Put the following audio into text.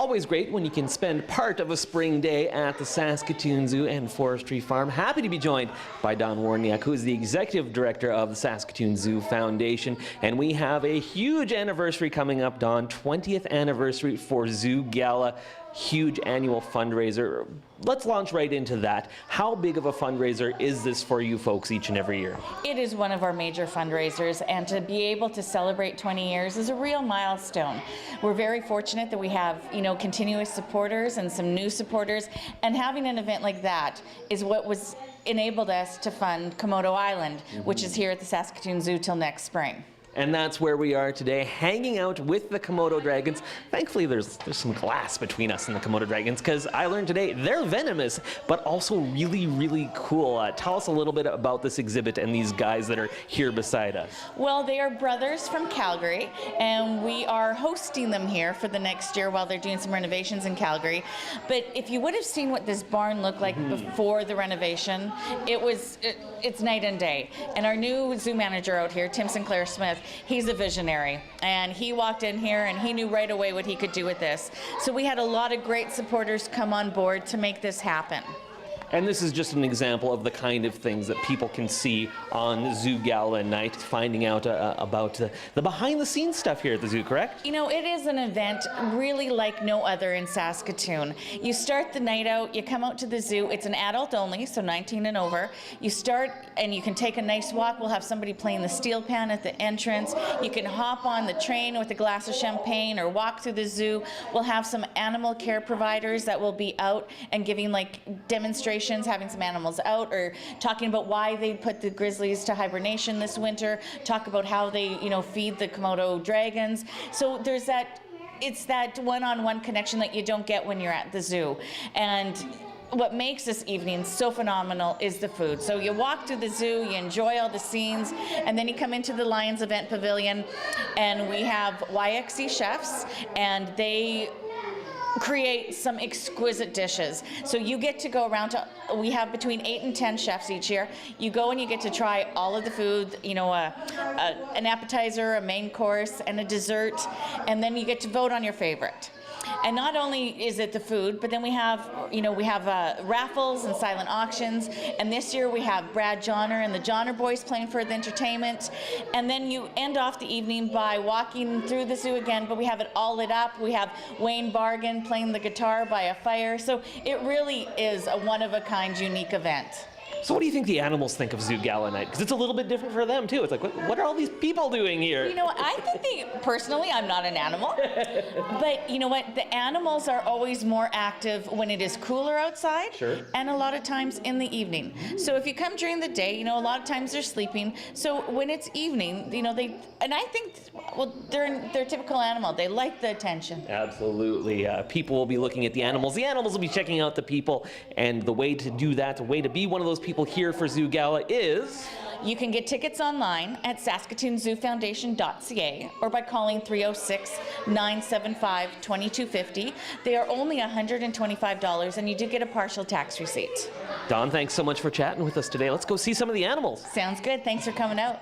Always great when you can spend part of a spring day at the Saskatoon Zoo and Forestry Farm. Happy to be joined by Don Warniak, who is the Executive Director of the Saskatoon Zoo Foundation. And we have a huge anniversary coming up, Don, 20th anniversary for ZOOGALA. Huge annual fundraiser. Let's launch right into that. How big of a fundraiser is this for you folks each and every year? It is one of our major fundraisers, and to be able to celebrate 20 years is a real milestone. We're very fortunate that we have, continuous supporters and some new supporters, and having an event like that is what was enabled us to fund Komodo Island, which is here at the Saskatoon Zoo till next spring. And that's where we are today, hanging out with the Komodo Dragons. Thankfully, there's some glass between us and the Komodo Dragons, because I learned today they're venomous, but also really, really cool. Tell us a little bit about this exhibit and these guys that are here beside us. Well, they are brothers from Calgary, and we are hosting them here for the next year while they're doing some renovations in Calgary. But if you would have seen what this barn looked like before the renovation, it's night and day. And our new zoo manager out here, Tim Sinclair Smith, he's a visionary, and he walked in here and he knew right away what he could do with this. So we had a lot of great supporters come on board to make this happen. And this is just an example of the kind of things that people can see on ZOOGALA night, finding out about the behind-the-scenes stuff here at the zoo, correct? It is an event really like no other in Saskatoon. You start the night out, you come out to the zoo, it's an adult only, so 19 and over. You start and you can take a nice walk. We'll have somebody playing the steel pan at the entrance. You can hop on the train with a glass of champagne or walk through the zoo. We'll have some animal care providers that will be out and giving demonstrations, having some animals out, or talking about why they put the grizzlies to hibernation this winter, talk about how they feed the Komodo dragons. So there's it's that one-on-one connection that you don't get when you're at the zoo. And what makes this evening so phenomenal is the food. So you walk through the zoo, you enjoy all the scenes, and then you come into the Lions Event Pavilion, and we have YXC chefs, and they create some exquisite dishes. So you get to go around we have between 8 and 10 chefs each year. You go and you get to try all of the food, an appetizer, a main course, and a dessert, and then you get to vote on your favorite. And not only is it the food, but then we have, raffles and silent auctions. And this year we have Brad Johnner and the Johnner Boys playing for the entertainment. And then you end off the evening by walking through the zoo again, but we have it all lit up. We have Wayne Bargan playing the guitar by a fire. So it really is a one-of-a-kind, unique event. So what do you think the animals think of ZOOGALA night? Because it's a little bit different for them too. It's like, what are all these people doing here? I think personally, I'm not an animal. But you know what? The animals are always more active when it is cooler outside. Sure. And a lot of times in the evening. So if you come during the day, a lot of times they're sleeping. So when it's evening, they're a typical animal. They like the attention. Absolutely. People will be looking at the animals. The animals will be checking out the people. And the way to do that, the way to be one of those people here for ZOOGALA is... You can get tickets online at saskatoonzoofoundation.ca or by calling 306-975-2250. They are only $125, and you do get a partial tax receipt. Don, thanks so much for chatting with us today. Let's go see some of the animals. Sounds good. Thanks for coming out.